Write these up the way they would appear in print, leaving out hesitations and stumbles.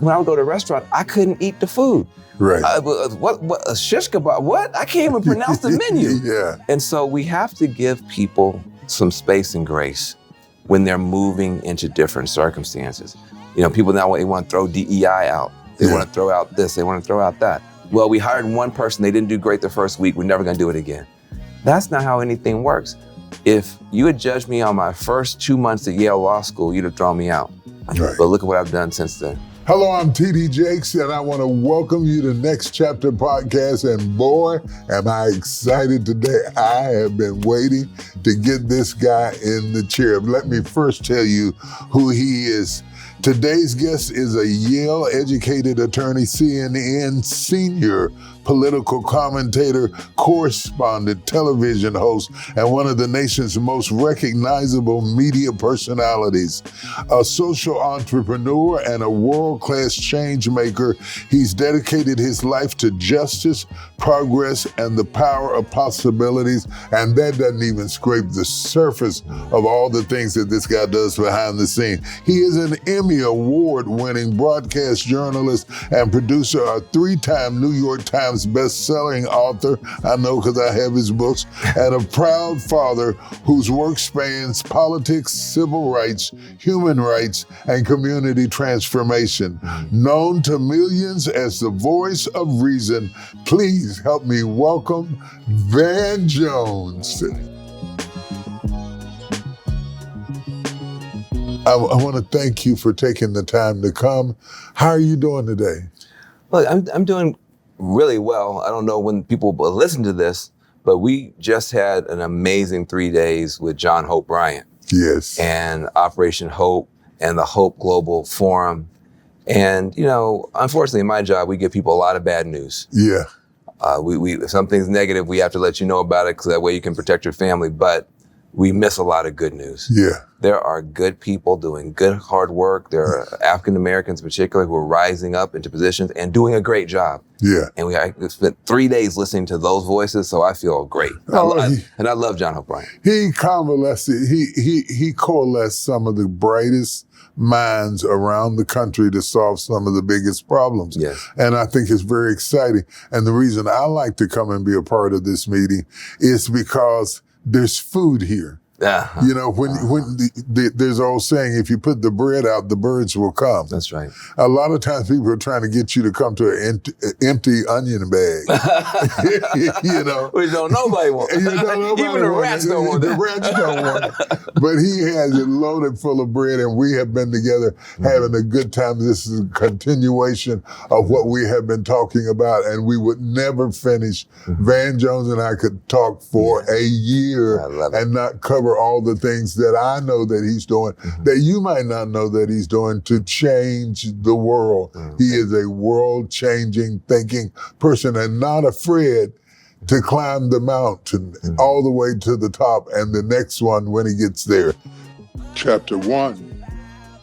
When I would go to a restaurant, I couldn't eat the food. Right. What a shish kebab? What? I can't even pronounce the menu. Yeah. And so we have to give people some space and grace when they're moving into different circumstances. You know, people now they want to throw DEI out. They want to throw out this. They want to throw out that. Well, we hired one person. They didn't do great the first week. We're never going to do it again. That's not how anything works. If you had judged me on my first 2 months at Yale Law School, you'd have thrown me out. Right. But look at what I've done since then. Hello, I'm TD Jakes, and I want to welcome you to Next Chapter podcast. And boy, am I excited today. I have been waiting to get this guy in the chair. Let me first tell you who he is. Today's guest is a Yale-educated attorney, CNN senior political commentator, correspondent, television host, and one of the nation's most recognizable media personalities. A social entrepreneur and a world-class change maker, he's dedicated his life to justice, progress, and the power of possibilities. And that doesn't even scrape the surface of all the things that this guy does behind the scene. He is an Emmy Award-winning broadcast journalist and producer, a 3-time New York Times best-selling author, I know because I have his books, and a proud father whose work spans politics, civil rights, human rights, and community transformation. Known to millions as the voice of reason, please help me welcome Van Jones. I want to thank you for taking the time to come. How are you doing today? Look, I'm doing really well. I don't know when people will listen to this, but we just had an amazing 3 days with John Hope Bryant. Yes. And Operation Hope and the Hope Global Forum. And, you know, unfortunately in my job, we give people a lot of bad news. Yeah. If something's negative, we have to let you know about it because that way you can protect your family. But we miss a lot of good news. Yeah. There are good people doing good, hard work. There are African Americans in particular who are rising up into positions and doing a great job. Yeah. And I spent 3 days listening to those voices, so I feel great. And I love John Hope Bryant. He coalesced some of the brightest minds around the country to solve some of the biggest problems. Yes. And I think it's very exciting. And the reason I like to come and be a part of this meeting is because there's food here. You know, when there's an old saying, if you put the bread out, the birds will come. That's right. A lot of times people are trying to get you to come to an empty onion bag. You know, Which nobody wants. Even the rats don't want it. The rats don't want it. But he has it loaded full of bread, and we have been together having a good time. This is a continuation of what we have been talking about, and we would never finish. Van Jones and I could talk for a year and not cover all the things that I know that he's doing, that you might not know that he's doing to change the world. He is a world-changing, thinking person and not afraid to climb the mountain all the way to the top and the next one when he gets there. Chapter 1,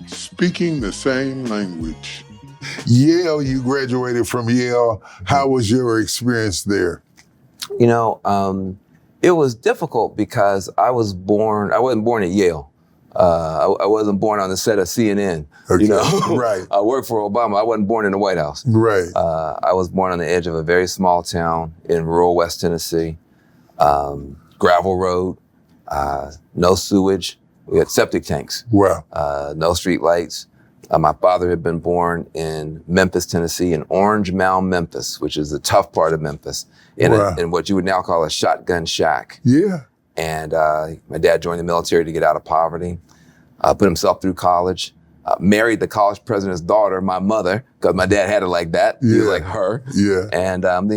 Speaking the Same Language. Yale, you graduated from Yale. How was your experience there? You know, it was difficult because I wasn't born at Yale. I wasn't born on the set of CNN. Okay. You know, Right. I worked for Obama. I wasn't born in the White House. Right. I was born on the edge of a very small town in rural West Tennessee. Gravel road, no sewage. We had septic tanks. Wow. No street lights. My father had been born in Memphis, Tennessee, in Orange Mound, Memphis, which is the tough part of Memphis, in what you would now call a shotgun shack. Yeah. And my dad joined the military to get out of poverty, put himself through college, married the college president's daughter, my mother, because my dad had it like that. Yeah. He was like her. Yeah. And then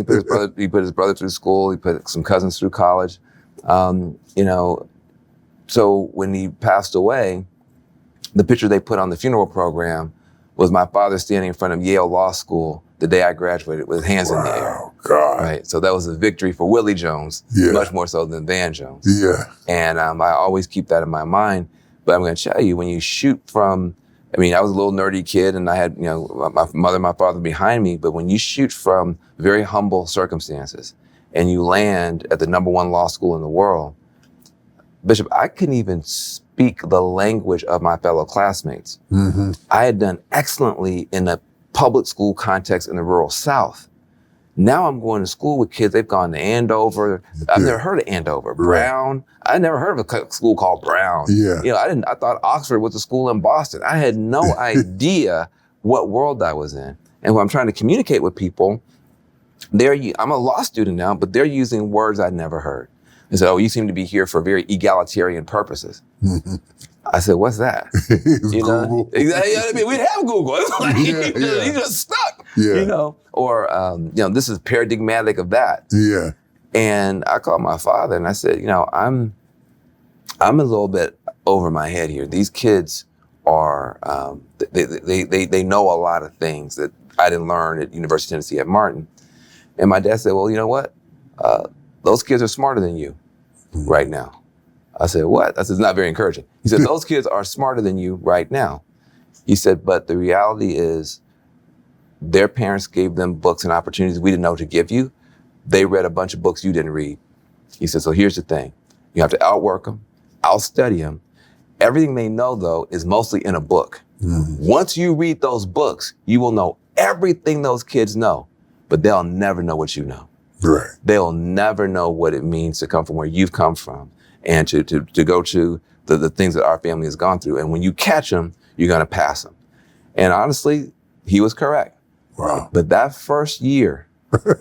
he put his brother through school. He put some cousins through college. You know, so when he passed away, the picture they put on the funeral program was my father standing in front of Yale Law School the day I graduated with his hands in the air. God. Right. So that was a victory for Willie Jones, much more so than Van Jones. Yeah. And I always keep that in my mind. But I'm going to tell you, when you shoot from, I mean, I was a little nerdy kid and I had, you know, my mother and my father behind me. But when you shoot from very humble circumstances and you land at the #1 law school in the world, Bishop, I couldn't even speak the language of my fellow classmates. Mm-hmm. I had done excellently in the public school context in the rural South. Now I'm going to school with kids. They've gone to Andover. I've never heard of Andover. Brown. I never heard of a school called Brown. Yeah. You know, I thought Oxford was a school in Boston. I had no idea what world I was in. And when I'm trying to communicate with people, I'm a law student now, but they're using words I'd never heard. They said, "Oh, you seem to be here for very egalitarian purposes." I said, "What's that?" Google. Exactly. I mean, we have Google. It's like, you just stuck. You know, or this is paradigmatic of that. Yeah. And I called my father and I said, I'm a little bit over my head here. These kids are they know a lot of things that I didn't learn at University of Tennessee at Martin. And my dad said, "Well, you know what? Those kids are smarter than you right now." I said, "What?" I said, "It's not very encouraging." He said, "Those kids are smarter than you right now." He said, "But the reality is their parents gave them books and opportunities we didn't know to give you. They read a bunch of books you didn't read." He said, "So here's the thing. You have to outwork them, outstudy them. Everything they know, though, is mostly in a book. Once you read those books, you will know everything those kids know, but they'll never know what you know. Right. They'll never know what it means to come from where you've come from and to go to the things that our family has gone through. And when you catch them, you're going to pass them." And honestly, he was correct. Wow. But that first year, when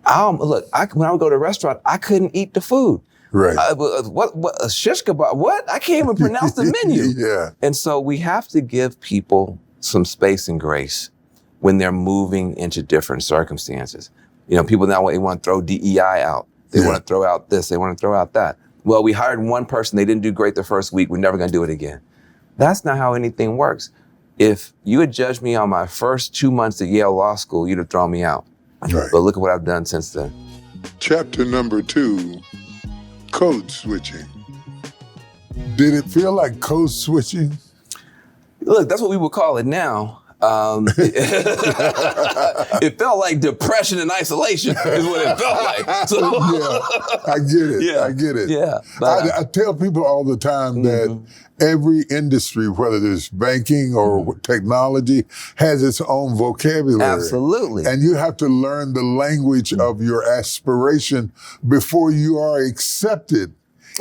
I would go to a restaurant, I couldn't eat the food. Right. What a shish kebab? What? I can't even pronounce the menu. Yeah. And so we have to give people some space and grace when they're moving into different circumstances. People now want to throw DEI out. They want to throw out this. They want to throw out that. Well, we hired one person. They didn't do great the first week. We're never going to do it again. That's not how anything works. If you had judged me on my first 2 months at Yale Law School, you'd have thrown me out. Right. But look at what I've done since then. Chapter number 2, code switching. Did it feel like code switching? Look, that's what we would call it now. It felt like depression and isolation is what it felt like. So, yeah, I get it. Yeah. I get it. Yeah. I tell people all the time that every industry, whether it's banking or technology, has its own vocabulary. Absolutely. And you have to learn the language of your aspiration before you are accepted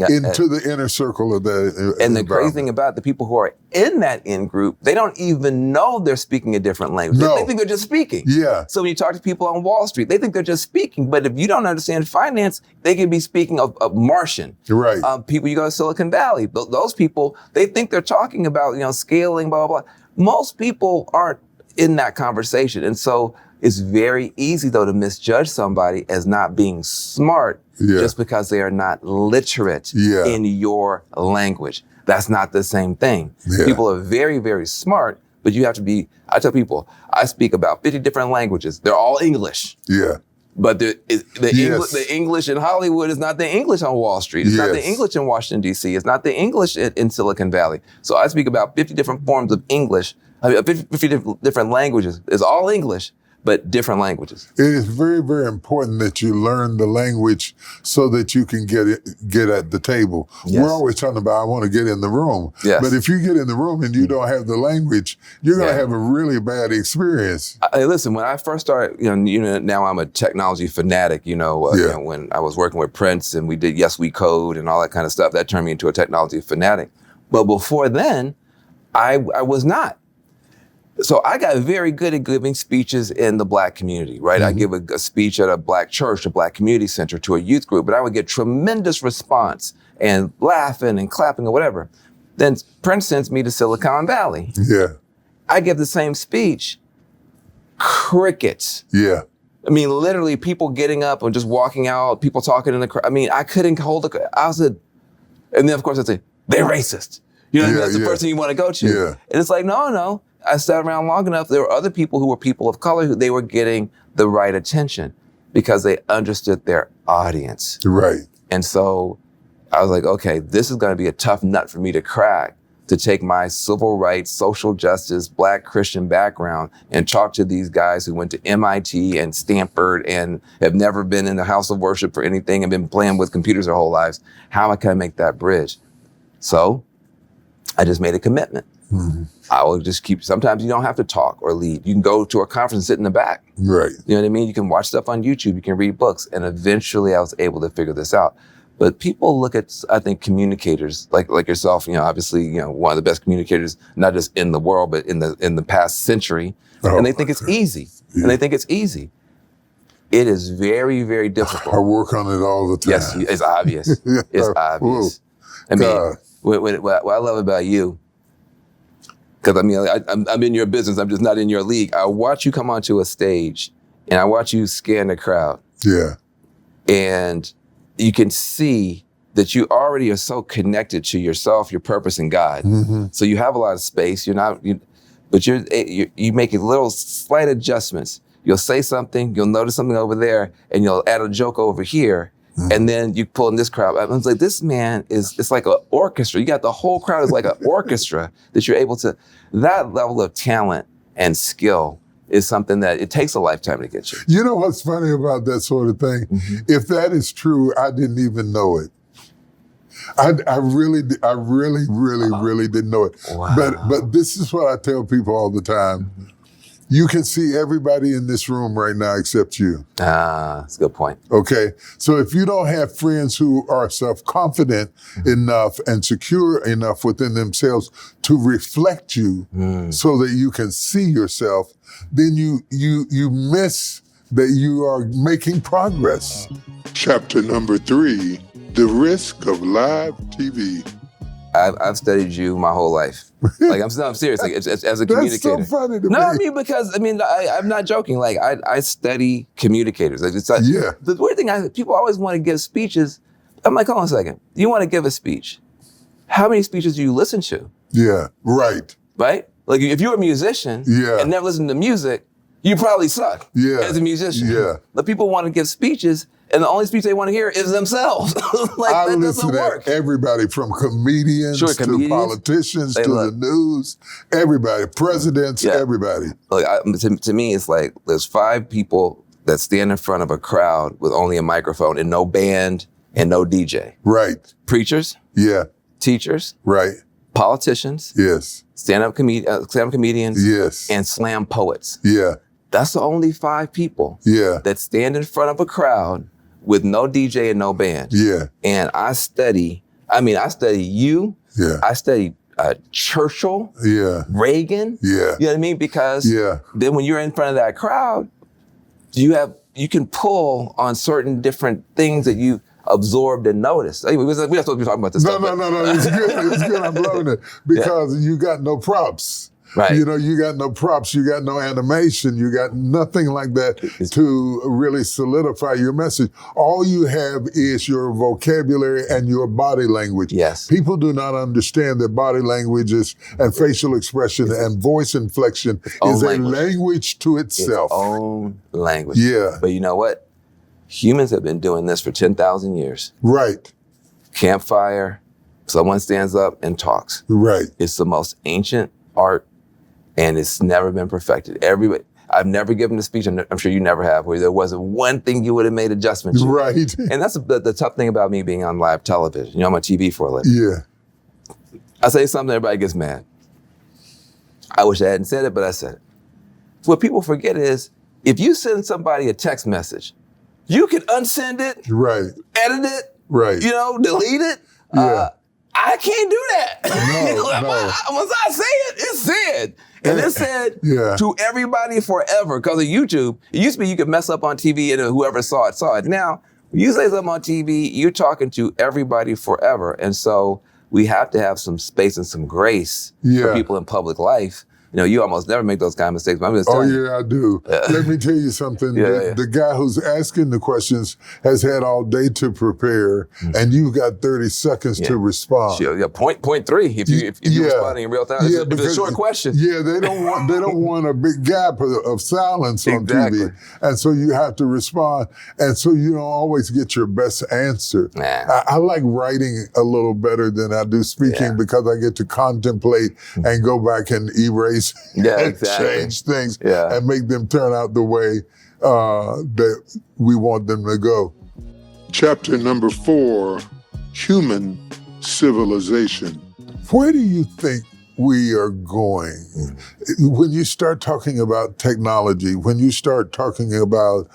into the inner circle of the And the crazy thing about the people who are in that in group, they don't even know they're speaking a different language. No. They think they're just speaking. Yeah. So when you talk to people on Wall Street, they think they're just speaking. But if you don't understand finance, they can be speaking of Martian. Right. People, you go to Silicon Valley, those people, they think they're talking about, scaling, blah, blah, blah. Most people aren't in that conversation. And so it's very easy, though, to misjudge somebody as not being smart just because they are not literate in your language. That's not the same thing. Yeah. People are very, very smart, but you have to be, I tell people, I speak about 50 different languages. They're all English. Yeah. But the English in Hollywood is not the English on Wall Street. It's not the English in Washington, D.C. It's not the English in Silicon Valley. So I speak about 50 different forms of English, 50 different languages. It's all English, but different languages. It is very, very important that you learn the language so that you can get at the table. Yes. We're always talking about, I want to get in the room. Yes. But if you get in the room and you don't have the language, you're going to have a really bad experience. Listen, when I first started, now I'm a technology fanatic, when I was working with Prince and we did Yes We Code and all that kind of stuff, that turned me into a technology fanatic. But before then, I was not. So I got very good at giving speeches in the Black community, right? I give a speech at a Black church, a Black community center to a youth group, but I would get tremendous response and laughing and clapping or whatever. Then Prince sends me to Silicon Valley. Yeah. I give the same speech, crickets. Yeah. I mean, literally people getting up and just walking out, people talking in the crowd. I mean, I couldn't hold and then of course I'd say, they're racist. That's the first thing you want to go to. Yeah. And it's like, no. I sat around long enough. There were other people who were people of color who they were getting the right attention because they understood their audience. Right. And so I was like, okay, this is going to be a tough nut for me to crack, to take my civil rights, social justice, Black Christian background and talk to these guys who went to MIT and Stanford and have never been in the house of worship for anything and been playing with computers their whole lives. How can I make that bridge? So I just made a commitment. I will just sometimes you don't have to talk or lead. You can go to a conference and sit in the back. Right. You know what I mean? You can watch stuff on YouTube, you can read books. And eventually I was able to figure this out. But people look at, I think, communicators like yourself, obviously, one of the best communicators, not just in the world, but in the past century. Oh, and they think it's easy. Yeah. And they think it's easy. It is very, very difficult. I work on it all the time. Yes, it's obvious. It's obvious. I mean, what I love about you, because I'm in your business, I'm just not in your league. I watch you come onto a stage and I watch you scan the crowd. Yeah. And you can see that you already are so connected to yourself, your purpose, and God. Mm-hmm. So you have a lot of space. But you make little slight adjustments. You'll say something, you'll notice something over there, and you'll add a joke over here. Mm-hmm. And then you pull in this crowd. I was like, this man it's like an orchestra. You got the whole crowd is like an orchestra that you're able to, that level of talent and skill is something that it takes a lifetime to get you. You know what's funny about that sort of thing? Mm-hmm. If that is true, I didn't even know it. I really didn't know it. Wow. But this is what I tell people all the time. Mm-hmm. You can see everybody in this room right now except you. That's a good point. Okay. So if you don't have friends who are self-confident enough and secure enough within themselves to reflect you so that you can see yourself, then you miss that you are making progress. Chapter number 3, the risk of live TV. I've studied you my whole life. Like I'm serious. Like as a communicator. That's so funny to me. No, I'm not joking. Like I study communicators. Like the weird thing, people always want to give speeches. I'm like, hold on a second. You want to give a speech? How many speeches do you listen to? Yeah, right. Right? Like if you're a musician and never listen to music, you probably suck as a musician. Yeah. But people want to give speeches, and the only speech they want to hear is themselves. I listen to everybody from comedians to politicians to the news, everybody, presidents, everybody. Look, to me, it's like there's 5 people that stand in front of a crowd with only a microphone and no band and no DJ. Right. Preachers. Yeah. Teachers. Right. Politicians. Yes. Stand-up comedians. Yes. And slam poets. Yeah. That's the only 5 people that stand in front of a crowd with no DJ and no band. Yeah. And I study you. Yeah. I study Churchill. Yeah. Reagan. Yeah. You know what I mean? Because then when you're in front of that crowd, you can pull on certain different things that you absorbed and noticed. We're not supposed to be talking about this stuff. No. It's good. It's good. I'm loving it. Because you got no props. Right. You got no props, you got no animation, you got nothing like that to really solidify your message. All you have is your vocabulary and your body language. Yes. People do not understand that body language and facial expression and voice inflection is a language to itself. Its own language. Yeah. But you know what? Humans have been doing this for 10,000 years. Right. Campfire, someone stands up and talks. Right. It's the most ancient art. And it's never been perfected. I've never given a speech, I'm sure you never have, where there wasn't one thing you would have made adjustments to. Right. And that's the tough thing about me being on live television. I'm on TV for a living. Yeah. I say something, everybody gets mad. I wish I hadn't said it, but I said it. What people forget is, if you send somebody a text message, you can unsend it, right, edit it, right, delete it. Yeah. I can't do that. No. Once I say it, it's said. And it's said to everybody forever. Because of YouTube, it used to be you could mess up on TV and whoever saw it. Now, when you say something on TV, you're talking to everybody forever. And so we have to have some space and some grace for people in public life. You almost never make those kind of mistakes, but I'm just telling you. I do. Let me tell you something. The guy who's asking the questions has had all day to prepare, and you've got 30 seconds to respond. Point 3 if you're responding in real time. It's a short question. Yeah, they don't want a big gap of silence on TV, and so you have to respond, and so you don't always get your best answer. I like writing a little better than I do speaking because I get to contemplate and go back and erase. Change things and make them turn out the way that we want them to go. Chapter number 4, human civilization. Where do you think we are going, when you start talking about technology, when you start talking about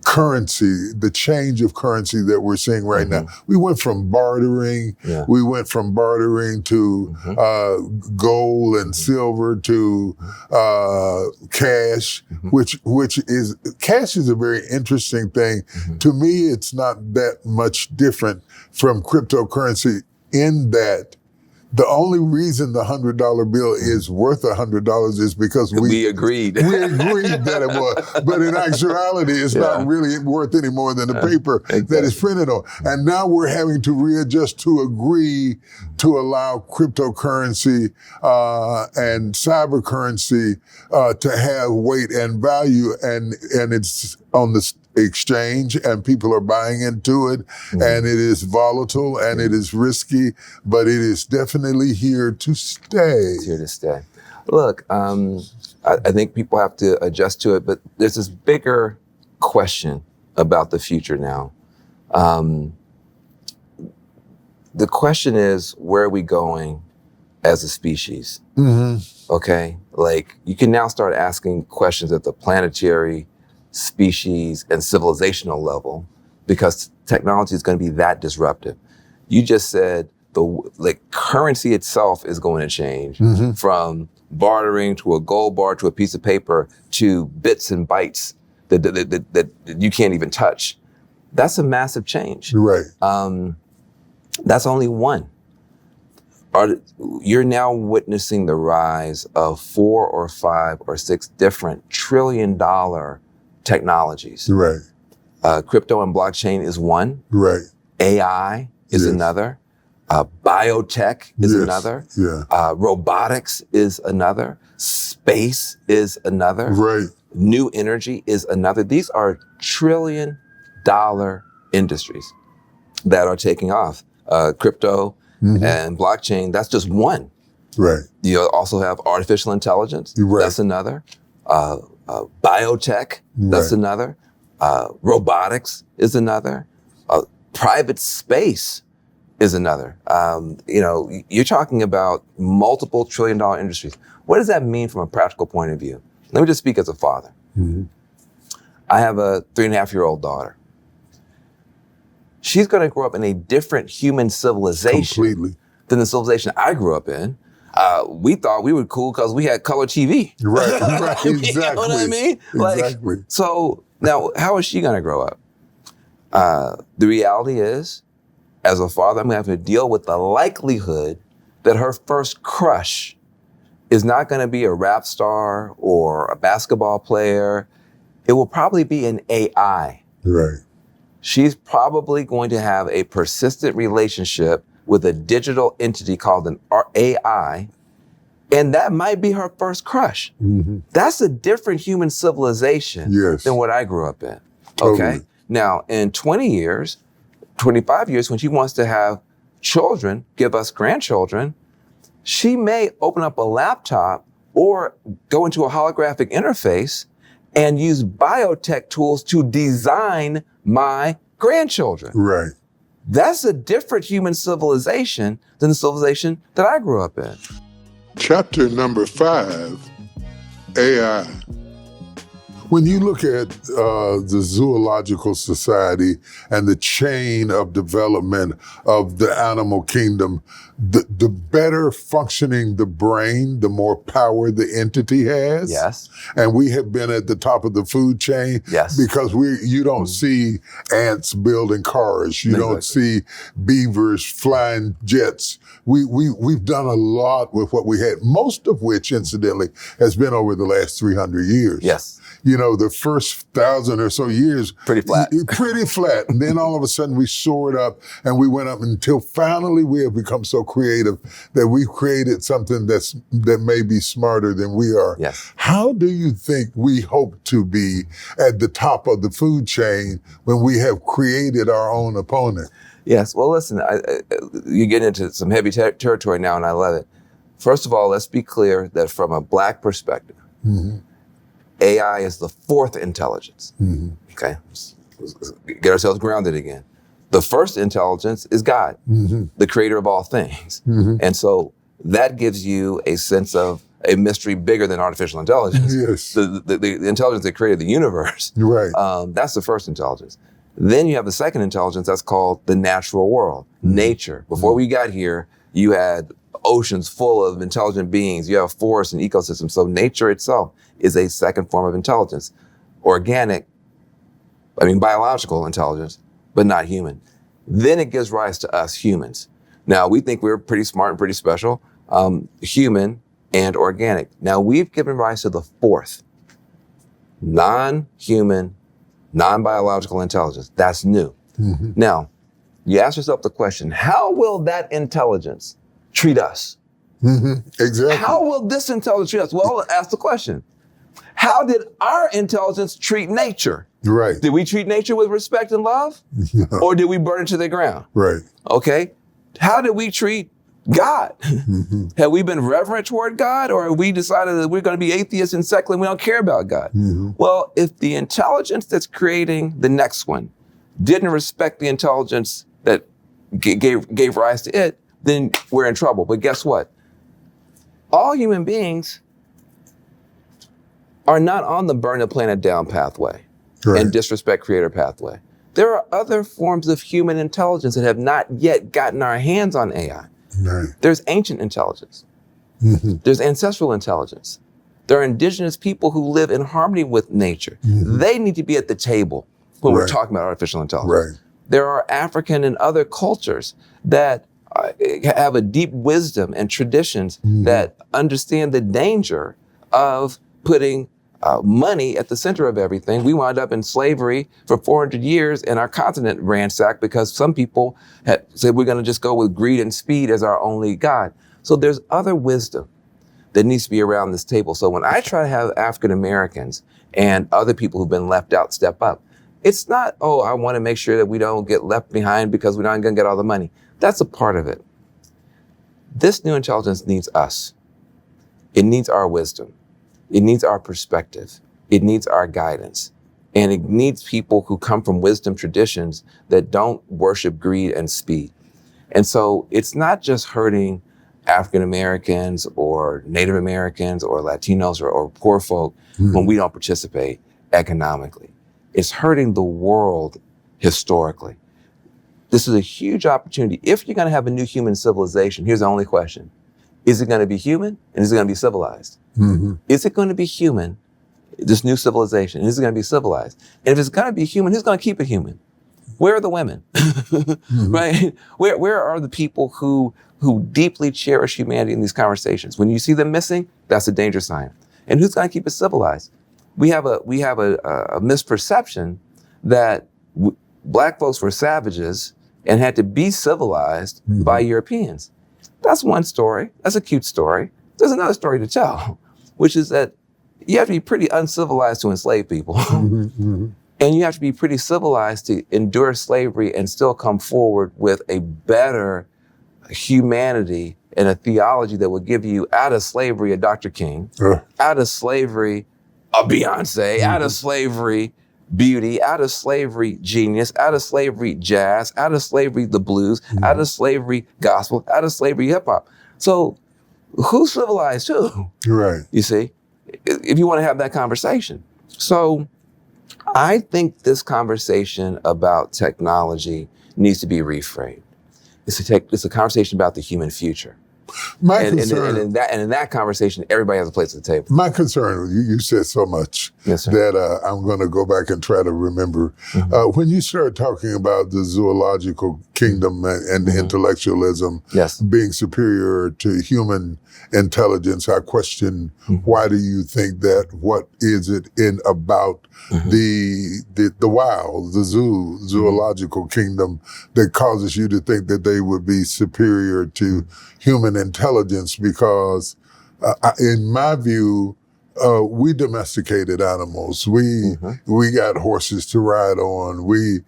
currency, the change of currency that we're seeing right now, we went from bartering, to gold and silver to cash, which is, cash is a very interesting thing. To me, it's not that much different from cryptocurrency in that the only reason the $100 bill is worth $100 is because we agreed. We agreed that it was. But in actuality, it's not really worth any more than the paper that is printed on. And now we're having to readjust to agree to allow cryptocurrency and cyber currency to have weight and value, and it's on the exchange, and people are buying into it, and it is volatile and it is risky, but it is definitely here to stay. It's here to stay. Look, I think people have to adjust to it, but there's this bigger question about the future now. The question is, where are we going as a species? Okay, like you can now start asking questions at the planetary, species, and civilizational level, because technology is going to be that disruptive. You just said the currency itself is going to change from bartering to a gold bar to a piece of paper to bits and bytes that you can't even touch. That's a massive change. Right. That's only one. You're now witnessing the rise of 4 or 5 or 6 different trillion-dollar technologies. Right. Crypto and blockchain is one. Right. AI is another. Biotech is another. Yeah. Robotics is another. Space is another. Right. New energy is another. These are trillion-dollar industries that are taking off. Crypto and blockchain, that's just one. Right. You also have artificial intelligence. Right. That's another. Biotech, that's another. Robotics is another. Private space is another. You're talking about multiple trillion-dollar industries. What does that mean from a practical point of view? Let me just speak as a father. I have a 3.5-year-old daughter. She's going to grow up in a different human civilization than the civilization I grew up in. We thought we were cool because we had color TV. Right, exactly. You know what I mean? Exactly. So now, how is she going to grow up? The reality is, as a father, I'm going to have to deal with the likelihood that her first crush is not going to be a rap star or a basketball player. It will probably be an AI. Right. She's probably going to have a persistent relationship with a digital entity called an AI, and that might be her first crush. That's a different human civilization than what I grew up in. Okay? Now, in 20 years, 25 years, when she wants to have children, give us grandchildren, she may open up a laptop or go into a holographic interface and use biotech tools to design my grandchildren. Right. That's a different human civilization than the civilization that I grew up in. Chapter number 5, AI. When you look at the zoological society and the chain of development of the animal kingdom, the better functioning the brain, the more power the entity has. Yes. And we have been at the top of the food chain. Yes. Because you don't see ants building cars. You don't see beavers flying jets. We've done a lot with what we had, most of which, incidentally, has been over the last 300 years. Yes. You know, the first 1,000 or so years. Pretty flat. Pretty flat. And then all of a sudden we soared up and we went up until finally we have become so creative that we've created something that may be smarter than we are. Yes. How do you think we hope to be at the top of the food chain when we have created our own opponent? Yes. Well, listen, you get into some heavy territory now, and I love it. First of all, let's be clear that from a Black perspective, AI is the 4th intelligence. Okay? Let's get ourselves grounded again. The first intelligence is God, the creator of all things. And so that gives you a sense of a mystery bigger than artificial intelligence. Yes. The intelligence that created the universe. Right. That's the first intelligence. Then you have the second intelligence that's called the natural world, nature. Before we got here, you had oceans full of intelligent beings. You have forests and ecosystems. So nature itself is a second form of intelligence. Biological intelligence, but not human. Then it gives rise to us humans. Now, we think we're pretty smart and pretty special, human and organic. Now, we've given rise to the fourth, non-human, non-biological intelligence. That's new. Now, you ask yourself the question, how will that intelligence treat us? Exactly. How will this intelligence treat us? Well, ask the question. How did our intelligence treat nature? Right. Did we treat nature with respect and love? Or did we burn it to the ground? Right. Okay. How did we treat God? Have we been reverent toward God, or have we decided that we're going to be atheists and secular and we don't care about God? Well, if the intelligence that's creating the next one didn't respect the intelligence that gave rise to it, then we're in trouble. But guess what? All human beings are not on the burn the planet down pathway and disrespect creator pathway. There are other forms of human intelligence that have not yet gotten our hands on AI. Right. There's ancient intelligence. There's ancestral intelligence. There are indigenous people who live in harmony with nature. They need to be at the table when we're talking about artificial intelligence. There are African and other cultures that have a deep wisdom and traditions that understand the danger of putting money at the center of everything. We wound up in slavery for 400 years and our continent ransacked because some people had said we're going to just go with greed and speed as our only God. So there's other wisdom that needs to be around this table. So when I try to have African Americans and other people who've been left out step up, it's not, oh, I want to make sure that we don't get left behind because we're not going to get all the money. That's a part of it. This new intelligence needs us. It needs our wisdom. It needs our perspective. It needs our guidance. And it needs people who come from wisdom traditions that don't worship greed and speed. And so it's not just hurting African Americans or Native Americans or Latinos or poor folk when we don't participate economically. It's hurting the world historically. This is a huge opportunity. If you're going to have a new human civilization, here's the only question. Is it going to be human and is it going to be civilized? Is it going to be human, this new civilization, and is it going to be civilized? And if it's going to be human, who's going to keep it human? Where are the women? Right? Where are the people who deeply cherish humanity in these conversations? When you see them missing, that's a danger sign. And who's going to keep it civilized? We have a misperception that Black folks were savages and had to be civilized by Europeans. That's one story. That's a cute story. There's another story to tell, which is that you have to be pretty uncivilized to enslave people. And you have to be pretty civilized to endure slavery and still come forward with a better humanity and a theology that will give you out of slavery a Dr. King, out of slavery a Beyonce, out of slavery beauty, out of slavery genius, out of slavery jazz, out of slavery the blues, out of slavery gospel, out of slavery hip hop. So who's civilized who? Right. You see, if you want to have that conversation. So I think this conversation about technology needs to be reframed. It's a conversation about the human future. And in that conversation, everybody has a place at the table. My concern, you said so much that I'm going to go back and try to remember. When you start talking about the zoological kingdom and intellectualism being superior to human intelligence, I question why do you think that? What is it in about the wild, the zoological kingdom that causes you to think that they would be superior to human intelligence? Because in my view, we domesticated animals. We got horses to ride on. We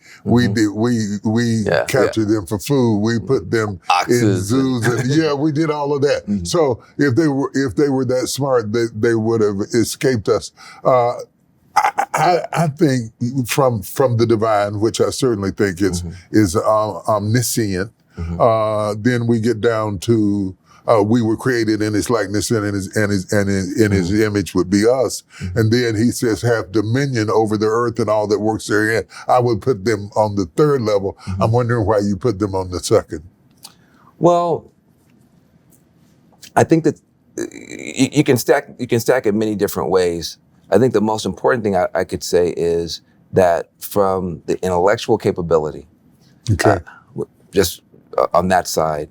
captured them for food. We put them in zoos. And, we did all of that. So if they were that smart, they would have escaped us. I think from the divine, which I certainly think is omniscient. Then we get down to we were created in his likeness and in his image would be us. And then he says, have dominion over the earth and all that works therein. I would put them on the third level. I'm wondering why you put them on the second. Well, I think that you can stack it many different ways. I think the most important thing I could say is that from the intellectual capability, just on that side,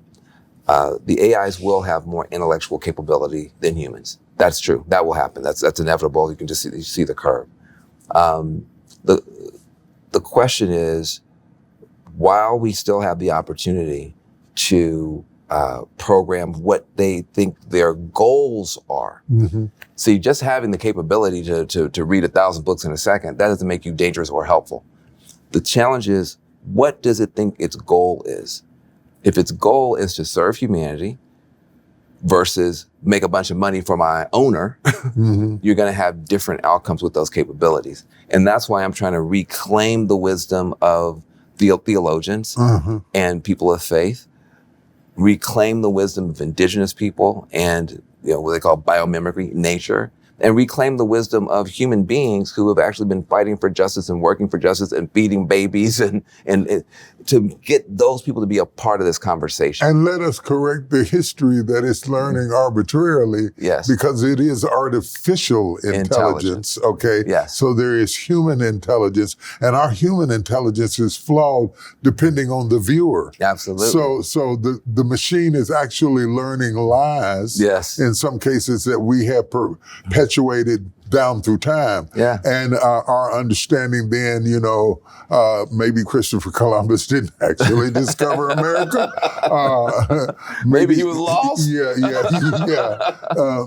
the AIs will have more intellectual capability than humans. That's true. That will happen. That's inevitable. You can just see the curve. The question is, while we still have the opportunity to program what they think their goals are. See, just having the capability to read 1,000 books in a second, that doesn't make you dangerous or helpful. The challenge is, what does it think its goal is? If its goal is to serve humanity versus make a bunch of money for my owner, you're going to have different outcomes with those capabilities. And that's why I'm trying to reclaim the wisdom of theologians and people of faith, reclaim the wisdom of indigenous people and what they call biomimicry, nature, and reclaim the wisdom of human beings who have actually been fighting for justice and working for justice and feeding babies and to get those people to be a part of this conversation. And let us correct the history that it's learning arbitrarily, because it is artificial intelligence, okay? Yes. So there is human intelligence, and our human intelligence is flawed depending on the viewer. Absolutely. So the machine is actually learning lies, in some cases that we have perpetuated down through time. And our understanding then, maybe Christopher Columbus didn't actually discover America. Maybe he was lost.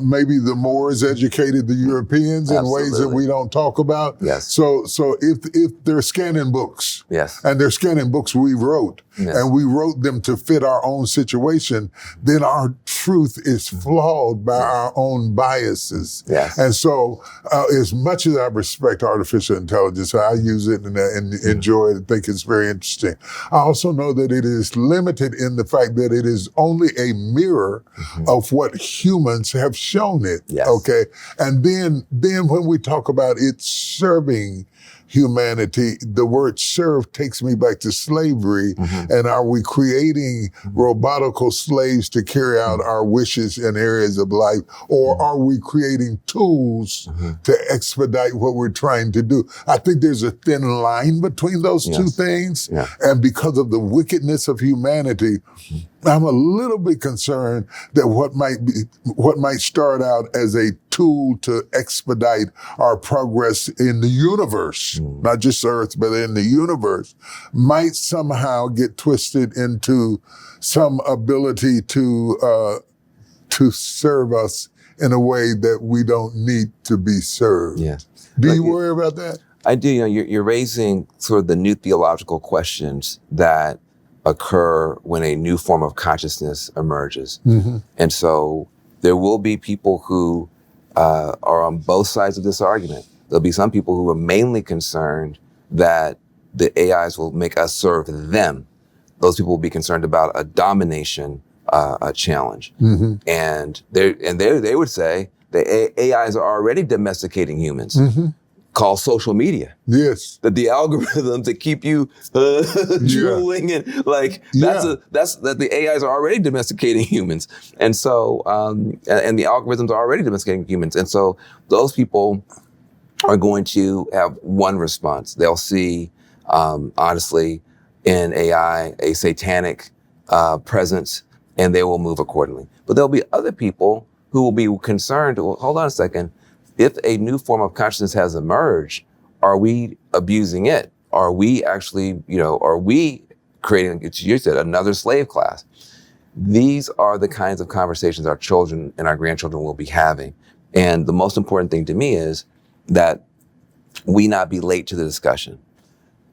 Maybe the Moors educated the Europeans in ways that we don't talk about. So if they're scanning books, and they're scanning books we wrote, and we wrote them to fit our own situation, then our truth is flawed by our own biases. And so as much as I respect artificial intelligence, I use it and enjoy it and think it's very interesting, I also know that it is limited in the fact that it is only a mirror of what humans have shown it, okay? And then when we talk about it serving humanity, the word serve takes me back to slavery. And are we creating robotical slaves to carry out our wishes in areas of life? Or are we creating tools to expedite what we're trying to do? I think there's a thin line between those two things. And because of the wickedness of humanity, I'm a little bit concerned that what might start out as a tool to expedite our progress in the universe, not just Earth, but in the universe, might somehow get twisted into some ability to serve us in a way that we don't need to be served. Do you worry about that? I do. You're raising sort of the new theological questions that occur when a new form of consciousness emerges. And so there will be people who are on both sides of this argument. There'll be some people who are mainly concerned that the AIs will make us serve them. Those people will be concerned about a domination challenge. And they would say the AIs are already domesticating humans. Called social media. That the algorithms that keep you drooling and that's the AIs are already domesticating humans. And so, and the algorithms are already domesticating humans. And so those people are going to have one response. They'll see, honestly, in AI, a satanic presence, and they will move accordingly. But there'll be other people who will be concerned, well, hold on a second. If a new form of consciousness has emerged, are we abusing it? Are we actually, are we creating, as you said, another slave class? These are the kinds of conversations our children and our grandchildren will be having. And the most important thing to me is that we not be late to the discussion.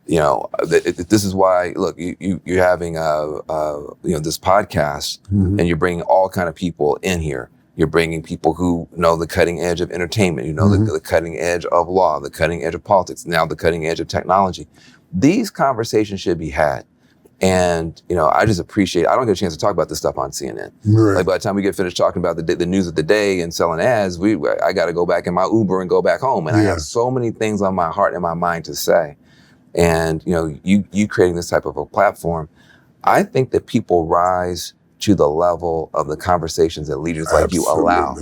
This is why, look, you're having this podcast, and you're bringing all kind of people in here. You're bringing people who know the cutting edge of entertainment, the cutting edge of law, the cutting edge of politics, now the cutting edge of technology. These conversations should be had. And, I just appreciate, I don't get a chance to talk about this stuff on CNN. Right. Like by the time we get finished talking about the news of the day and selling ads, I got to go back in my Uber and go back home. And I have so many things on my heart and my mind to say. And, you creating this type of a platform, I think that people rise to the level of the conversations that leaders like you allow.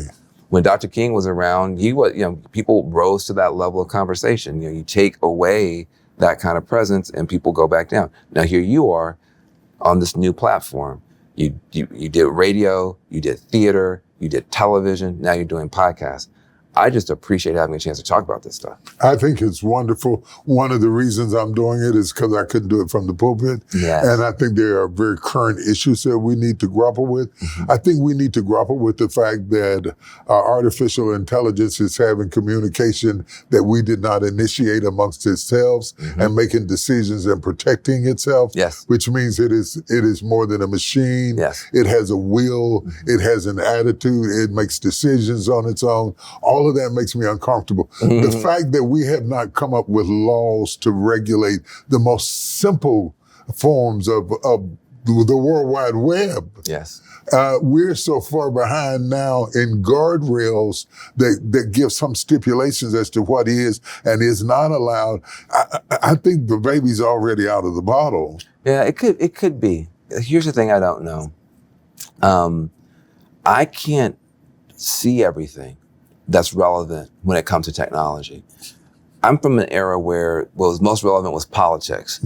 When Dr. King was around, people rose to that level of conversation. You take away that kind of presence and people go back down. Now here you are on this new platform. You did radio, you did theater, you did television, now you're doing podcasts. I just appreciate having a chance to talk about this stuff. I think it's wonderful. One of the reasons I'm doing it is because I couldn't do it from the pulpit. Yes. And I think there are very current issues that we need to grapple with. Mm-hmm. I think we need to grapple with the fact that artificial intelligence is having communication that we did not initiate amongst ourselves and making decisions and protecting itself. Yes. Which means it is more than a machine. Yes. It has a will. It has an attitude. It makes decisions on its own. All of that makes me uncomfortable. The fact that we have not come up with laws to regulate the most simple forms of the World Wide Web. Yes. We're so far behind now in guardrails that give some stipulations as to what is and is not allowed. I think the baby's already out of the bottle. Yeah, it could be. Here's the thing I don't know. I can't see everything that's relevant when it comes to technology. I'm from an era where what was most relevant was politics.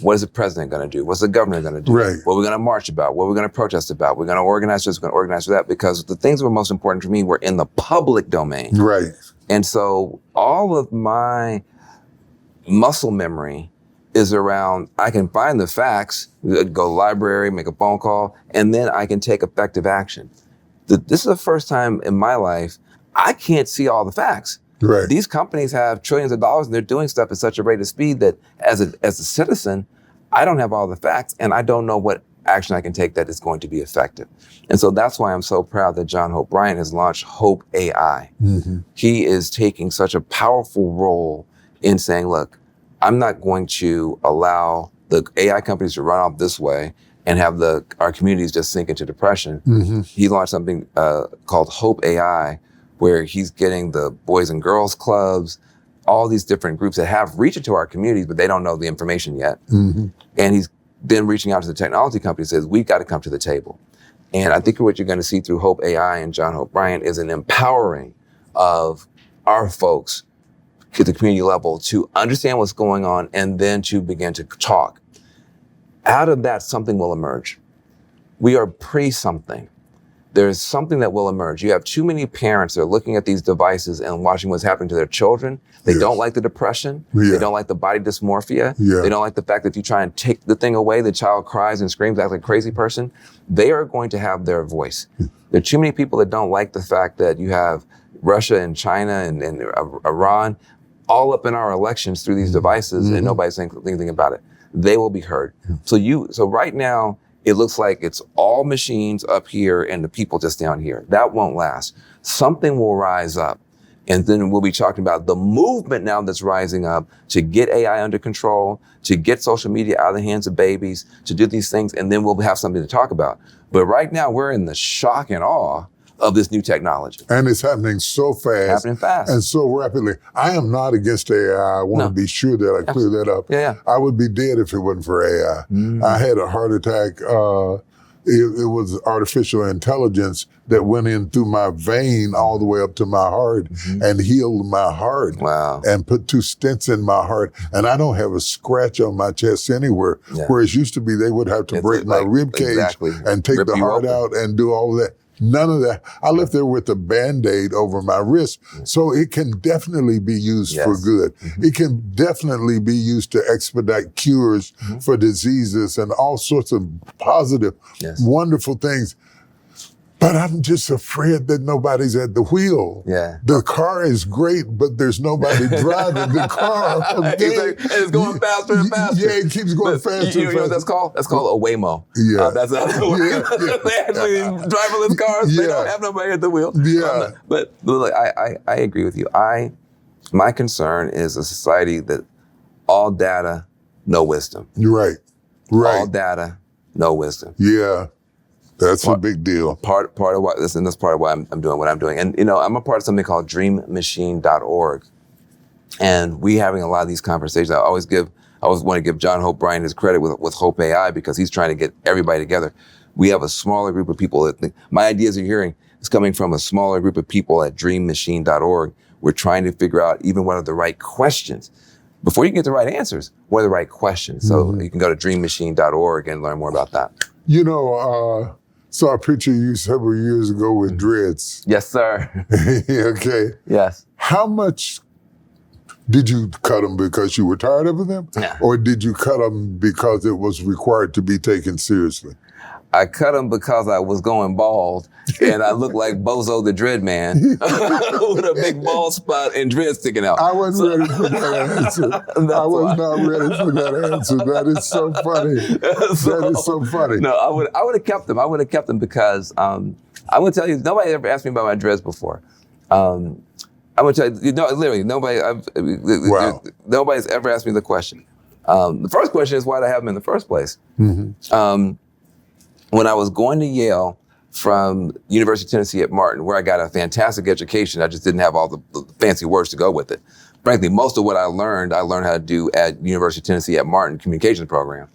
What is the president going to do? What's the governor going to do? Right. What are we going to march about? What are we going to protest about? We're going to organize this, we're going to organize for that, because the things that were most important to me were in the public domain. Right. And so all of my muscle memory is around, I can find the facts, go to the library, make a phone call, and then I can take effective action. This is the first time in my life I can't see all the facts. Right. These companies have trillions of dollars and they're doing stuff at such a rate of speed that as a citizen, I don't have all the facts and I don't know what action I can take that is going to be effective. And so that's why I'm so proud that John Hope Bryant has launched Hope AI. He is taking such a powerful role in saying, look, I'm not going to allow the AI companies to run off this way and have our communities just sink into depression. He launched something called Hope AI, where he's getting the Boys and Girls Clubs, all these different groups that have reached into our communities, but they don't know the information yet. And he's been reaching out to the technology companies, says, we've got to come to the table. And I think what you're going to see through Hope AI and John Hope Bryant is an empowering of our folks at the community level to understand what's going on and then to begin to talk. Out of that, something will emerge. We are pre-something. There's something that will emerge. You have too many parents that are looking at these devices and watching what's happening to their children. They don't like the depression. They don't like the body dysmorphia. They don't like the fact that if you try and take the thing away, the child cries and screams, acts like a crazy person. They are going to have their voice. There are too many people that don't like the fact that you have Russia and China and Iran all up in our elections through these devices and nobody's saying anything about it. They will be heard. So right now, it looks like it's all machines up here and the people just down here. That won't last. Something will rise up. And then we'll be talking about the movement now that's rising up to get AI under control, to get social media out of the hands of babies, to do these things, and then we'll have something to talk about. But right now, we're in the shock and awe of this new technology. And it's happening so fast. Happening fast. And so rapidly. I am not against AI. I want to be sure that I clear that up. I would be dead if it wasn't for AI. I had a heart attack. It was artificial intelligence that went in through my vein all the way up to my heart and healed my heart. Wow. And put 2 stents in my heart. And I don't have a scratch on my chest anywhere. Whereas used to be they would have to break my rib cage and take the heart out and do all of that. None of that. I left there with a Band-Aid over my wrist. So it can definitely be used for good. It can definitely be used to expedite cures for diseases and all sorts of positive, wonderful things. But I'm just afraid that nobody's at the wheel. The car is great, but there's nobody driving the car. Okay? And it's going faster and faster. It keeps going faster. You know what that's called? That's called a Waymo. That's how they actually driverless cars. They don't have nobody at the wheel. But look, I agree with you. My concern is a society that all data, no wisdom. You're right. Right. All data, no wisdom. Yeah. That's a big deal. Saw a picture of you several years ago with dreads. Yes, sir. Okay. Yes. How much did you cut them because you were tired of them? Yeah. Or did you cut them because it was required to be taken seriously? I cut them because I was going bald, and I looked like Bozo the Dread Man with a big bald spot and dread sticking out. I wasn't ready for that answer. I was not ready for that answer. That is so funny. That is so funny. No, I would have kept them. I would have kept them because I would tell you, nobody ever asked me about my dreads before. I would tell you, literally, nobody's ever asked me the question. The first question is why did I have them in the first place? When I was going to Yale from University of Tennessee at Martin, where I got a fantastic education, I just didn't have all the fancy words to go with it. Frankly, most of what I learned how to do at University of Tennessee at Martin communications program.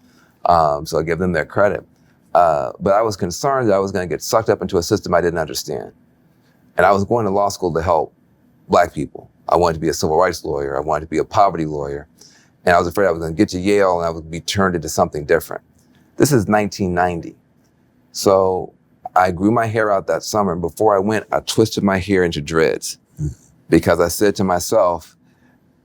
So I give them their credit. But I was concerned that I was going to get sucked up into a system I didn't understand. And I was going to law school to help Black people. I wanted to be a civil rights lawyer. I wanted to be a poverty lawyer. And I was afraid I was going to get to Yale and I would be turned into something different. This is 1990. So I grew my hair out that summer. And before I went, I twisted my hair into dreads because I said to myself,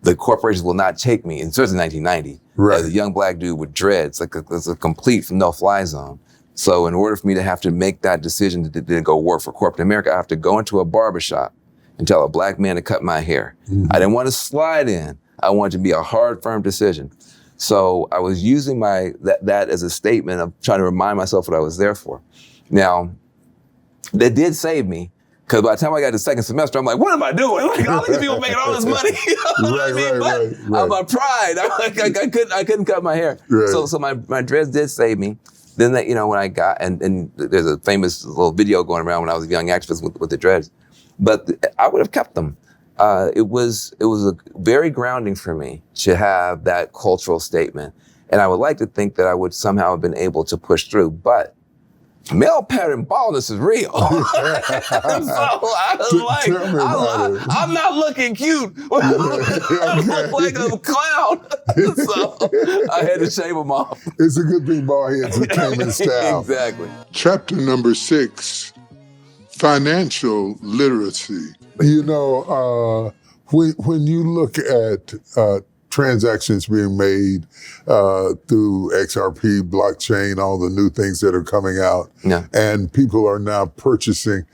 the corporations will not take me, and this was in 1990, as a young Black dude with dreads. It's a complete no-fly zone. So in order for me to have to make that decision to go work for corporate America, I have to go into a barbershop and tell a Black man to cut my hair. I didn't want to slide in. I wanted to be a hard, firm decision. So I was using that as a statement of trying to remind myself what I was there for. Now, that did save me, because by the time I got to the second semester, I'm like, what am I doing? Like, all these people making all this money. You know what I mean? But my pride, I couldn't cut my hair. Right. So my dreads did save me. Then when I got, and there's a famous little video going around when I was a young activist with the dreads, but I would have kept them. It was very grounding for me to have that cultural statement. And I would like to think that I would somehow have been able to push through, but male pattern baldness is real. So I was like, I'm not looking cute. I look like a clown. So I had to shave them off. It's a good thing bald heads came in style. Exactly. Chapter number 6, financial literacy. When you look at transactions being made through XRP, blockchain, all the new things that are coming out, and people are now purchasing.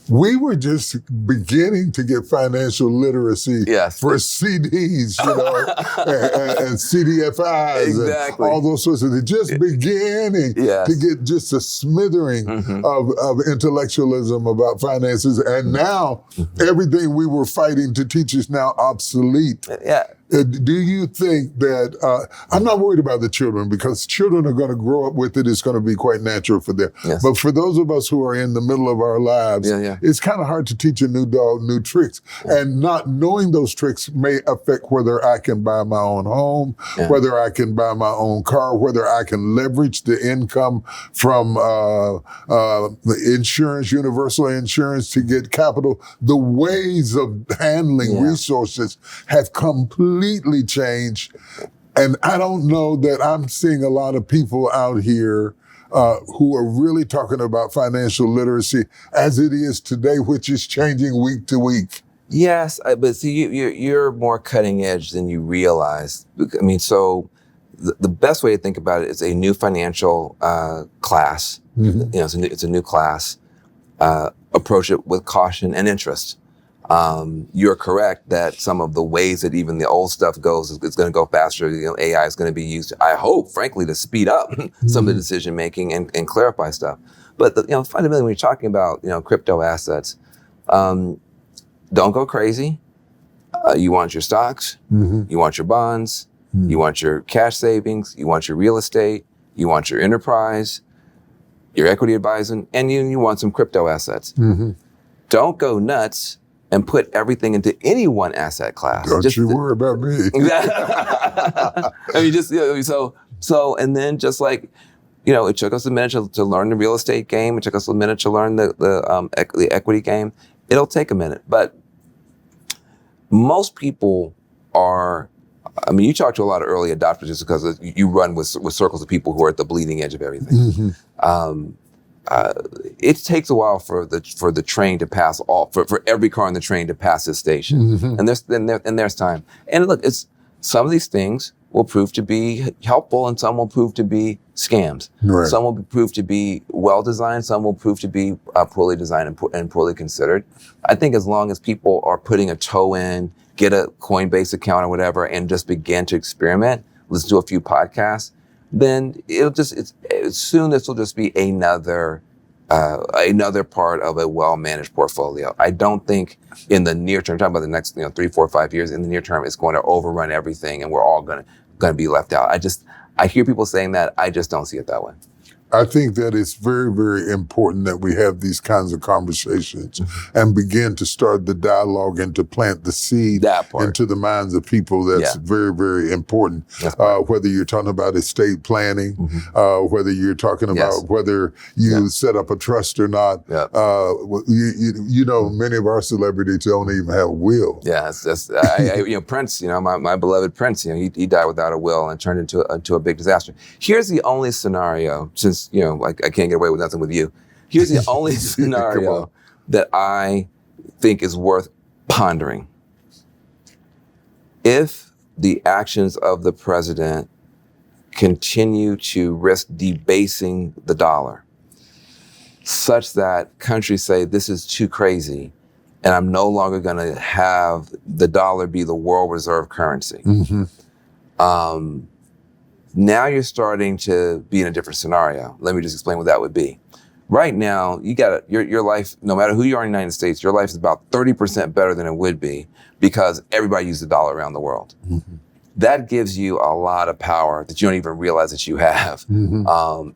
We were just beginning to get financial literacy for CDs, and CDFIs, and all those sorts of things. Just beginning to get just a smithtering of intellectualism about finances. And now everything we were fighting to teach is now obsolete. Do you think that, I'm not worried about the children, because children are going to grow up with it. It's going to be quite natural for them. But for those of us who are in the middle of our lives, it's kind of hard to teach a new dog new tricks. And not knowing those tricks may affect whether I can buy my own home, whether I can buy my own car, whether I can leverage the income from the insurance, universal insurance, to get capital. The ways of handling resources have completely changed. And I don't know that I'm seeing a lot of people out here who are really talking about financial literacy as it is today, which is changing week to week. Yes, but see, you're more cutting edge than you realize. I mean, so the best way to think about it is a new financial class. It's a new class. Approach it with caution and interest. You're correct that some of the ways that even the old stuff goes is going to go faster. AI is going to be used, I hope, frankly, to speed up some of the decision making and clarify stuff. But fundamentally, when you're talking about crypto assets, don't go crazy. You want your stocks, you want your bonds, you want your cash savings, you want your real estate, you want your enterprise, your equity advising, and you want some crypto assets. Mm-hmm. Don't go nuts and put everything into any one asset class. Don't you worry about me. I mean, just, so, and then just like, it took us a minute to learn the real estate game. It took us a minute to learn the equity game. It'll take a minute, but most people are, you talk to a lot of early adopters just because you run with circles of people who are at the bleeding edge of everything. Mm-hmm. It takes a while for the train to pass for every car on the train to pass this station. Mm-hmm. And there's time. And look, some of these things will prove to be helpful and some will prove to be scams. Right. Some will prove to be well-designed, some will prove to be poorly designed and poorly considered. I think as long as people are putting a toe in, get a Coinbase account or whatever, and just begin to experiment, listen to a few podcasts, then soon this will just be another part of a well-managed portfolio. I don't think in the near term, talking about the next 3, 4, 5 years, in the near term, it's going to overrun everything and we're all going to be left out. I hear people saying that. I just don't see it that way. I think that it's very, very important that we have these kinds of conversations and begin to start the dialogue and to plant the seed into the minds of people. That's very, very important. Whether you're talking about estate planning, whether you're talking about whether you set up a trust or not. Many of our celebrities don't even have a will. Yeah, Prince, my beloved Prince, he died without a will and turned into a big disaster. Here's the only scenario, since I can't get away with nothing with you. Here's the only scenario that I think is worth pondering. If the actions of the president continue to risk debasing the dollar, such that countries say this is too crazy, and I'm no longer going to have the dollar be the world reserve currency. Now you're starting to be in a different scenario. Let me just explain what that would be. Right now, your life, no matter who you are in the United States, your life is about 30% better than it would be because everybody uses the dollar around the world. That gives you a lot of power that you don't even realize that you have. And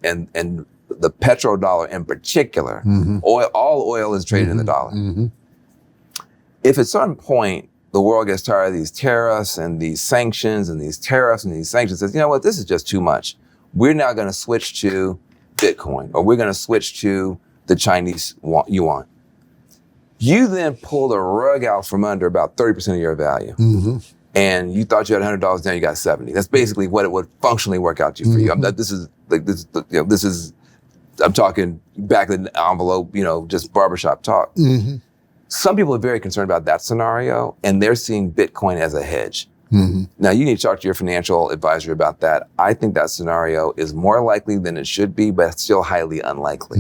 the petrodollar in particular, all oil is traded in the dollar. If at some point the world gets tired of these tariffs and these sanctions and these tariffs and these sanctions, says, you know what, this is just too much. We're now going to switch to Bitcoin, or we're going to switch to the Chinese yuan. You then pull the rug out from under about 30% of your value. And you thought you had $100, now you got 70. That's basically what it would functionally work out to for you. I'm talking back in the envelope, just barbershop talk. Some people are very concerned about that scenario, and they're seeing Bitcoin as a hedge. Now, you need to talk to your financial advisor about that. I think that scenario is more likely than it should be, but still highly unlikely.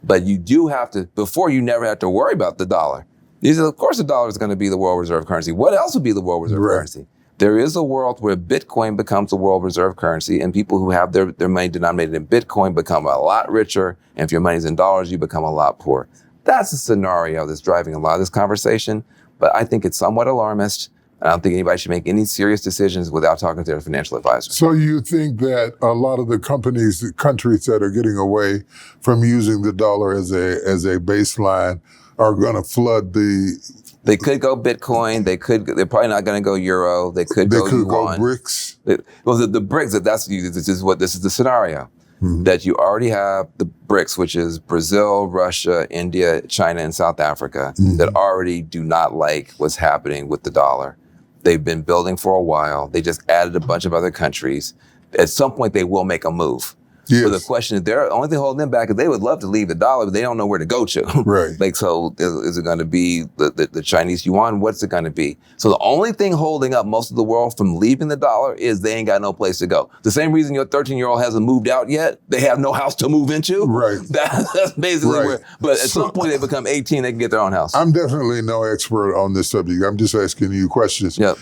But you do have to, before you never have to worry about the dollar. Of course, the dollar is going to be the world reserve currency. What else would be the world reserve currency? There is a world where Bitcoin becomes the world reserve currency, and people who have their money denominated in Bitcoin become a lot richer, and if your money's in dollars, you become a lot poorer. That's a scenario that's driving a lot of this conversation, but I think it's somewhat alarmist. I don't think anybody should make any serious decisions without talking to their financial advisor. So you think that a lot of the countries that are getting away from using the dollar as a baseline are going to flood They could go Bitcoin. They're probably not going to go Euro. They could go BRICS. The BRICS. This is the scenario. That you already have the BRICS, which is Brazil, Russia, India, China, and South Africa, that already do not like what's happening with the dollar. They've been building for a while. They just added a bunch of other countries. At some point, they will make a move. Yes. But the question is, the only thing holding them back is they would love to leave the dollar, but they don't know where to go to. Right. So is it going to be the Chinese yuan? What's it going to be? So the only thing holding up most of the world from leaving the dollar is they ain't got no place to go. The same reason your 13-year-old hasn't moved out yet. They have no house to move into. Right. That's basically where. But at some point they become 18, they can get their own house. I'm definitely no expert on this subject. I'm just asking you questions. Yep.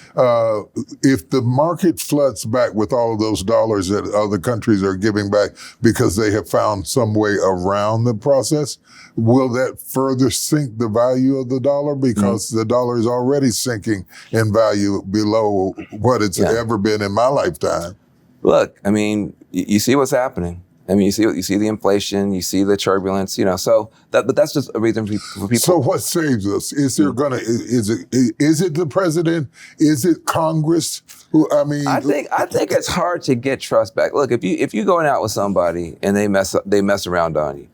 If the market floods back with all of those dollars that other countries are giving back because they have found some way around the process, will that further sink the value of the dollar? Because the dollar is already sinking in value below what it's ever been in my lifetime. Look, I mean, you see what's happening. I mean, you see the inflation, you see the turbulence, so but that's just a reason for people. So what saves us? Is there is it the president? Is it Congress? I think it's hard to get trust back. Look, if you going out with somebody and they mess around on you,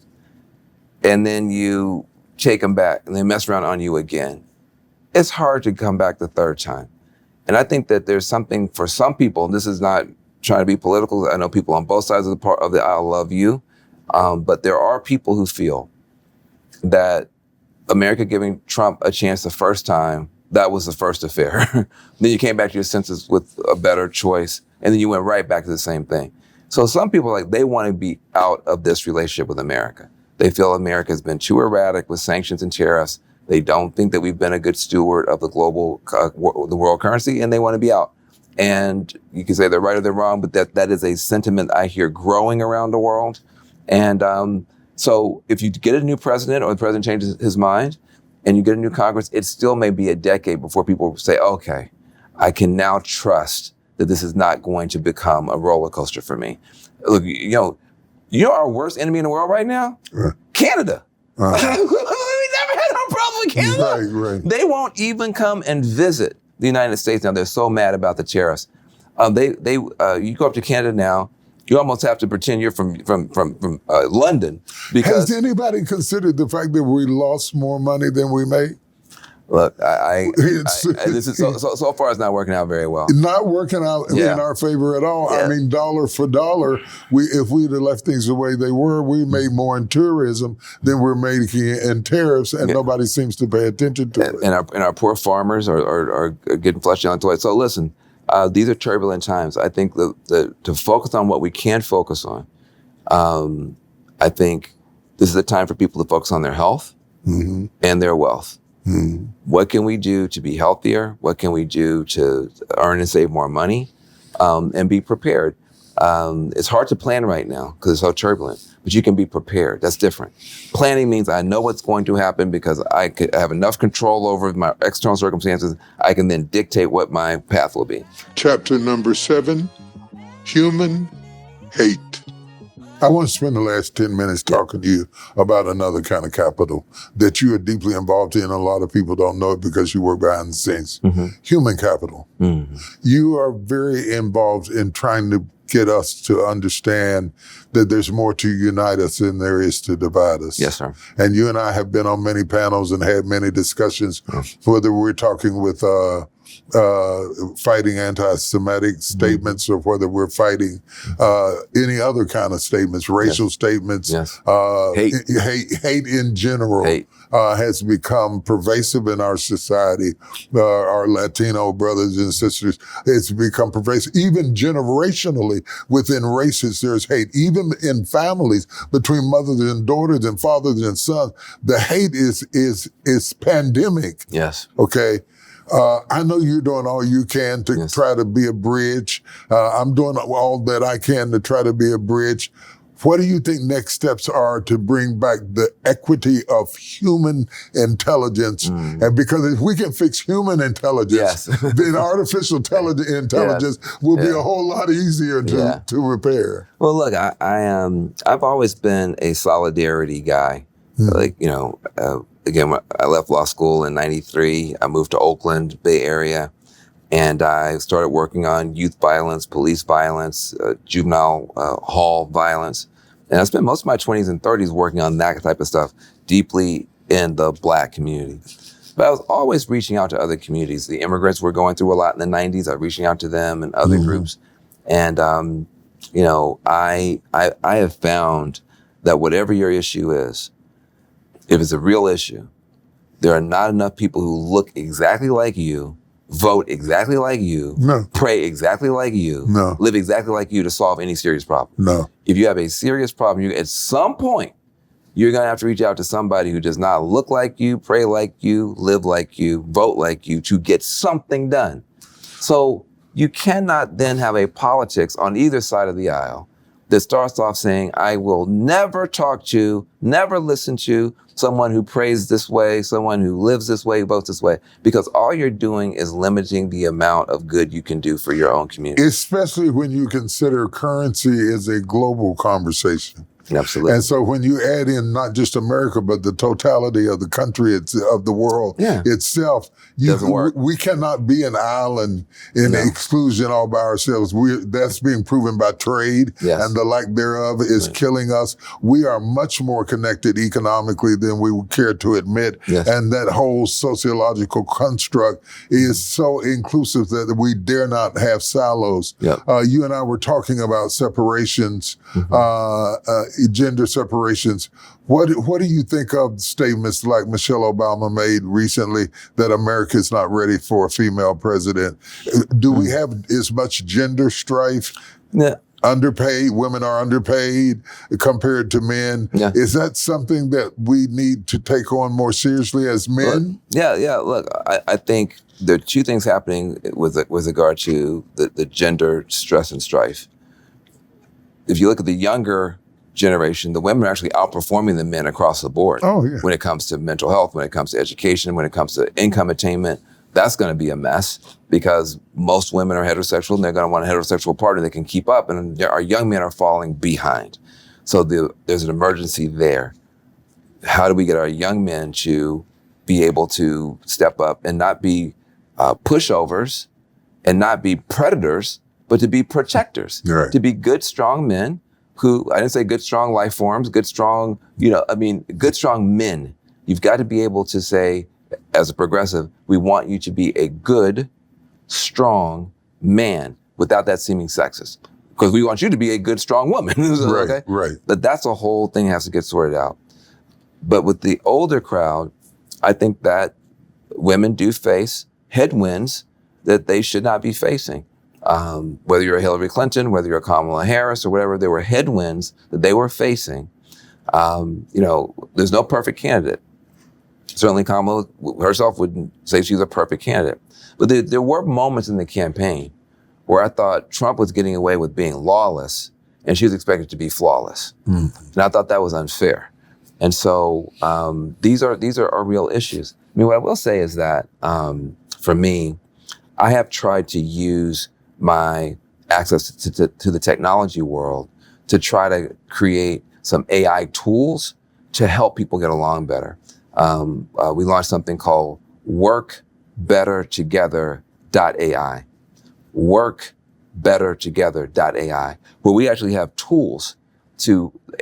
and then you take them back and they mess around on you again, it's hard to come back the third time. And I think that there's something for some people, and this is not trying to be political. I know people on both sides of the aisle love you. But there are people who feel that America giving Trump a chance the first time, that was the first affair. Then you came back to your senses with a better choice, and then you went right back to the same thing. So some people, they want to be out of this relationship with America. They feel America has been too erratic with sanctions and tariffs. They don't think that we've been a good steward of the global, the world currency, and they want to be out. And you can say they're right or they're wrong, but that is a sentiment I hear growing around the world. And so if you get a new president or the president changes his mind and you get a new Congress, it still may be a decade before people say, okay, I can now trust that this is not going to become a roller coaster for me. Look, you know our worst enemy in the world right now? Canada. We never had no problem with Canada. Right. They won't even come and visit the United States now. They're so mad about the tariffs. You go up to Canada now, you almost have to pretend you're from London. Because has anybody considered the fact that we lost more money than we made? Look, this is so far it's not working out very well. Not working out in our favor at all. Yeah. I mean, dollar for dollar, if we'd have left things the way they were, we made more in tourism than we're making in tariffs, and nobody seems to pay attention to it. And our poor farmers are getting flushed down the toilet. So listen, these are turbulent times. I think to focus on what we can focus on, I think this is the time for people to focus on their health and their wealth. What can we do to be healthier? What can we do to earn and save more money and be prepared? It's hard to plan right now because it's so turbulent, but you can be prepared. That's different. Planning means I know what's going to happen because I could have enough control over my external circumstances. I can then dictate what my path will be. Chapter number 7, Human Hate. I want to spend the last 10 minutes talking to you about another kind of capital that you are deeply involved in. A lot of people don't know it because you work behind the scenes. Human capital. You are very involved in trying to get us to understand that there's more to unite us than there is to divide us. Yes, sir. And you and I have been on many panels and had many discussions, whether we're talking with fighting anti-Semitic statements or whether we're fighting any other kind of statements, racial statements, hate in general has become pervasive in our society. Our Latino brothers and sisters, it's become pervasive. Even generationally within races, there's hate. Even in families between mothers and daughters and fathers and sons, the hate is pandemic. Yes. Okay. I know you're doing all you can to try to be a bridge. I'm doing all that I can to try to be a bridge. What do you think next steps are to bring back the equity of human intelligence? And because if we can fix human intelligence, then artificial intelligence will be a whole lot easier to repair. Well, look, I've always been a solidarity guy. Again, I left law school in '93. I moved to Oakland, Bay Area, and I started working on youth violence, police violence, juvenile hall violence. And I spent most of my 20s and 30s working on that type of stuff deeply in the Black community. But I was always reaching out to other communities. The immigrants were going through a lot in the '90s. I was reaching out to them and other groups. And, I have found that whatever your issue is, if it's a real issue, there are not enough people who look exactly like you, vote exactly like you, pray exactly like you, live exactly like you to solve any serious problem. If you have a serious problem, at some point, you're going to have to reach out to somebody who does not look like you, pray like you, live like you, vote like you to get something done. So you cannot then have a politics on either side of the aisle that starts off saying, I will never talk to, never listen to someone who prays this way, someone who lives this way, votes this way, because all you're doing is limiting the amount of good you can do for your own community. Especially when you consider currency is a global conversation. Absolutely. And so when you add in not just America, but the totality of the country, of the world itself, Doesn't work. We cannot be an island in exclusion all by ourselves. That's being proven by trade, and the lack thereof is killing us. We are much more connected economically than we would care to admit. And that whole sociological construct is so inclusive that we dare not have silos. You and I were talking about separations, gender separations. What do you think of statements like Michelle Obama made recently that America is not ready for a female president? Do we have as much gender strife? Underpaid, women are underpaid compared to men. Is that something that we need to take on more seriously as men? Look, I think there are two things happening with regard to the gender stress and strife. If you look at the younger generation, the women are actually outperforming the men across the board. When it comes to mental health, when it comes to education, when it comes to income attainment. That's going to be a mess because most women are heterosexual and they're going to want a heterosexual partner that can keep up, and our young men are falling behind. So there's an emergency there. How do we get our young men to be able to step up and not be pushovers and not be predators, but to be protectors, to be good, strong men who, I didn't say good, strong life forms, good, strong, good, strong men. You've got to be able to say, as a progressive, we want you to be a good, strong man without that seeming sexist. Because we want you to be a good, strong woman. Right. But that's a whole thing that has to get sorted out. But with the older crowd, I think that women do face headwinds that they should not be facing. Whether you're a Hillary Clinton, whether you're a Kamala Harris or whatever, there were headwinds that they were facing. There's no perfect candidate. Certainly Kamala herself wouldn't say she's a perfect candidate. But there were moments in the campaign where I thought Trump was getting away with being lawless and she was expected to be flawless. And I thought that was unfair. And so these are real issues. I mean, what I will say is that for me, I have tried to use my access to the technology world to try to create some AI tools to help people get along better. We launched something called workbettertogether.ai. Workbettertogether.ai, where we actually have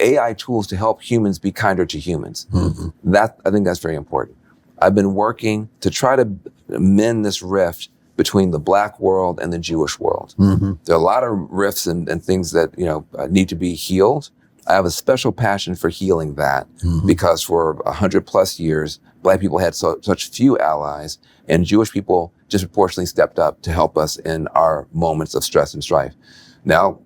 AI tools to help humans be kinder to humans. I think that's very important. I've been working to try to mend this rift between the Black world and the Jewish world. There are a lot of rifts and things that need to be healed. I have a special passion for healing that because for 100+ years, Black people had such few allies, and Jewish people disproportionately stepped up to help us in our moments of stress and strife. Now,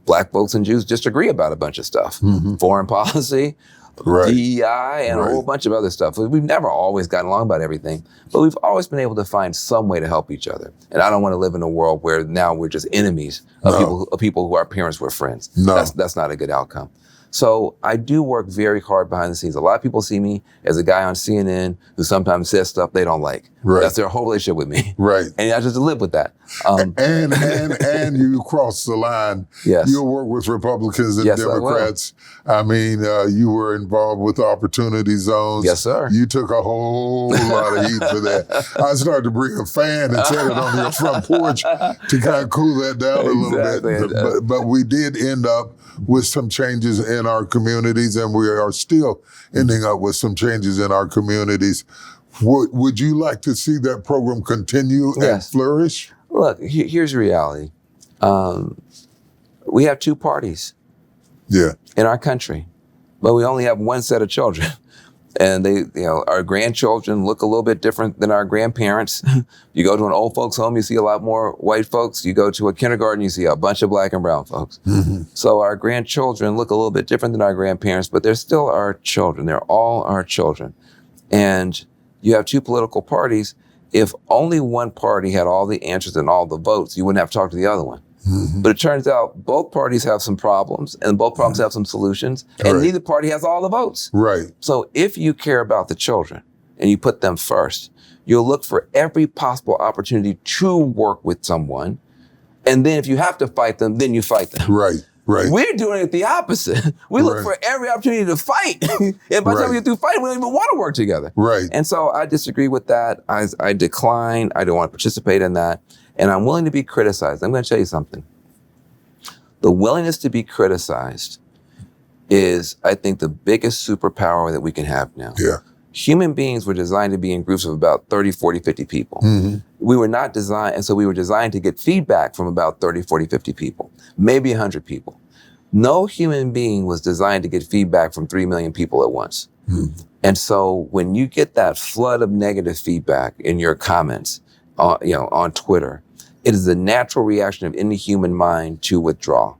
Black folks and Jews disagree about a bunch of stuff. Foreign policy, DEI, and a whole bunch of other stuff. We've never always gotten along about everything, but we've always been able to find some way to help each other. And I don't want to live in a world where now we're just enemies of people who our parents were friends. That's not a good outcome. So I do work very hard behind the scenes. A lot of people see me as a guy on CNN who sometimes says stuff they don't like. That's their whole relationship with me. And I just live with that. And you cross the line. You'll work with Republicans and Democrats. I mean, you were involved with opportunity zones. Yes, sir. You took a whole lot of heat for that. I started to bring a fan and set it on your front porch to kind of cool that down a little bit. But we did end up with some changes in our communities, and we are still ending up with some changes in our communities. Would you like to see that program continue and flourish? Look, here's the reality. We have two parties in our country, but we only have one set of children. And our grandchildren look a little bit different than our grandparents. You go to an old folks home, you see a lot more white folks. You go to a kindergarten, you see a bunch of Black and brown folks. So our grandchildren look a little bit different than our grandparents, but they're still our children. They're all our children. And you have two political parties. If only one party had all the answers and all the votes, you wouldn't have to talk to the other one. But it turns out both parties have some problems and both problems have some solutions, and neither party has all the votes. Right. So if you care about the children and you put them first, you'll look for every possible opportunity to work with someone. And then if you have to fight them, then you fight them. Right. Right. We're doing it the opposite. We look for every opportunity to fight. And by the time we get through fighting, we don't even want to work together. Right. And so I disagree with that. I decline. I don't want to participate in that. And I'm willing to be criticized. I'm going to tell you something. The willingness to be criticized is, I think, the biggest superpower that we can have now. Yeah. Human beings were designed to be in groups of about 30, 40, 50 people. We were not designed, and so we were designed to get feedback from about 30, 40, 50 people, maybe 100 people. No human being was designed to get feedback from 3 million people at once. And so when you get that flood of negative feedback in your comments, on Twitter, it is the natural reaction of any human mind to withdraw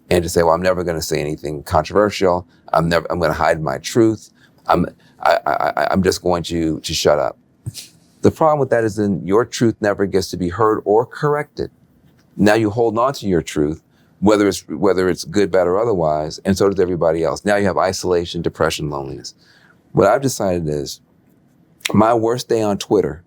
and to say, well, I'm never going to say anything controversial. I'm going to hide my truth. I'm just going to shut up. The problem with that is then your truth never gets to be heard or corrected. Now you hold on to your truth, whether it's good, bad, or otherwise, and so does everybody else. Now you have isolation, depression, loneliness. What I've decided is my worst day on Twitter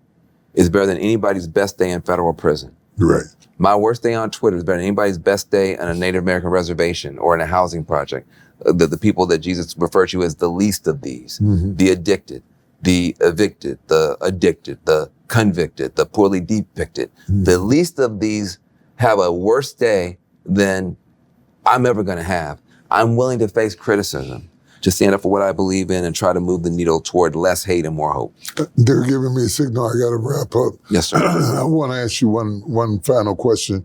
is better than anybody's best day in federal prison. Right. My worst day on Twitter is better than anybody's best day on a Native American reservation or in a housing project. The people that Jesus referred to as the least of these, the addicted, the evicted, the addicted, the convicted, the poorly depicted. The least of these have a worse day than I'm ever going to have. I'm willing to face criticism, to stand up for what I believe in and try to move the needle toward less hate and more hope. They're giving me a signal. I got to wrap up. Yes, sir. I want to ask you one final question.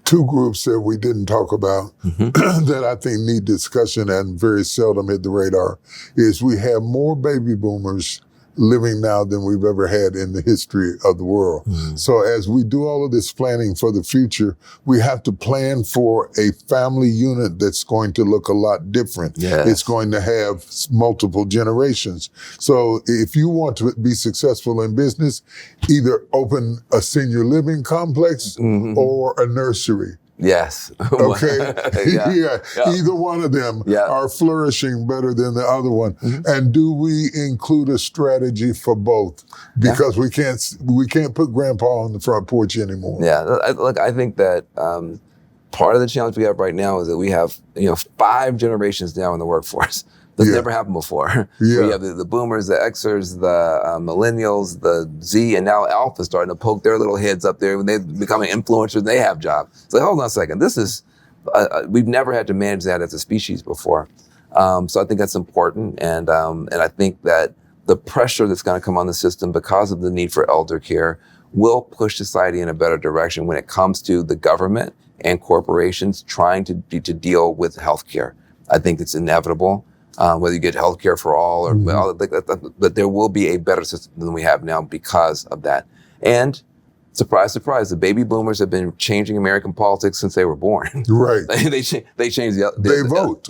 Two groups that we didn't talk about that I think need discussion and very seldom hit the radar is we have more baby boomers living now than we've ever had in the history of the world. So as we do all of this planning for the future, we have to plan for a family unit that's going to look a lot different. Yes. It's going to have multiple generations. So if you want to be successful in business, either open a senior living complex or a nursery. Yes. Okay. Either one of them are flourishing better than the other one. And do we include a strategy for both? Because we can't put grandpa on the front porch anymore. Yeah. Look, I think that part of the challenge we have right now is that we have 5 generations now in the workforce. That's never happened before. We have the boomers, the Xers, the millennials, the Z, and now Alpha starting to poke their little heads up there when they become influencers. They have jobs. So hold on a second. This is we've never had to manage that as a species before. So I think that's important, and I think that the pressure that's going to come on the system because of the need for elder care will push society in a better direction when it comes to the government and corporations trying to deal with healthcare. I think it's inevitable. Whether you get health care for all or but there will be a better system than we have now because of that. And surprise, surprise, the baby boomers have been changing American politics since they were born. Right. they changed they vote.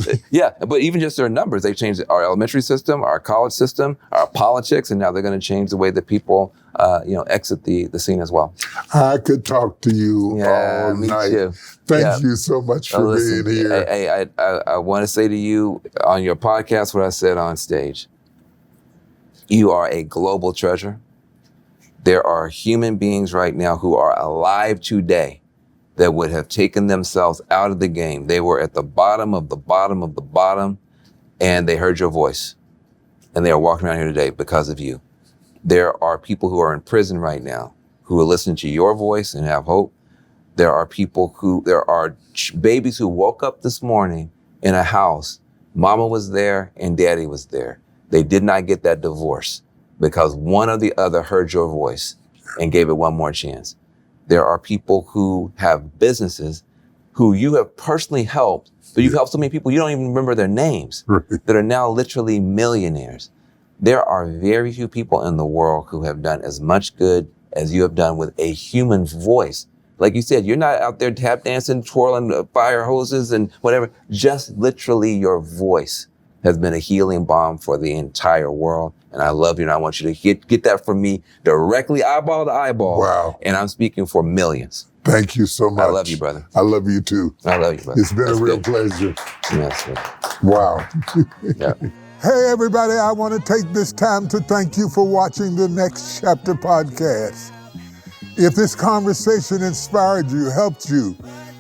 But even just their numbers, they changed our elementary system, our college system, our politics, and now they're going to change the way that people exit the scene as well. I could talk to you all night. Too. Thank you so much for being here. I want to say to you on your podcast what I said on stage. You are a global treasure. There are human beings right now who are alive today that would have taken themselves out of the game. They were at the bottom of the bottom of the bottom, and they heard your voice. And they are walking around here today because of you. There are people who are in prison right now who are listening to your voice and have hope. There are babies who woke up this morning in a house. Mama was there and daddy was there. They did not get that divorce because one or the other heard your voice and gave it one more chance. There are people who have businesses who you have personally helped, but you've helped so many people you don't even remember their names that are now literally millionaires. There are very few people in the world who have done as much good as you have done with a human voice. Like you said, you're not out there tap dancing, twirling fire hoses and whatever, just literally your voice. has been a healing balm for the entire world. And I love you, and I want you to get that from me directly, eyeball to eyeball. Wow. And I'm speaking for millions. Thank you so much. I love you, brother. I love you too. I love you, brother. It's been a real pleasure. Yes, sir. Wow. Yeah. Hey, everybody, I want to take this time to thank you for watching the Next Chapter podcast. If this conversation inspired you, helped you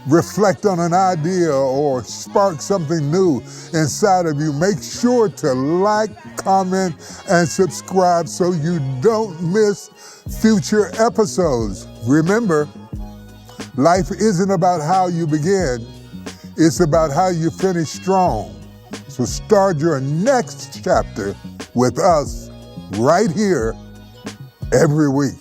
reflect on an idea, or spark something new inside of you, make sure to like, comment, and subscribe so you don't miss future episodes. Remember, life isn't about how you begin, it's about how you finish strong. So start your next chapter with us right here every week.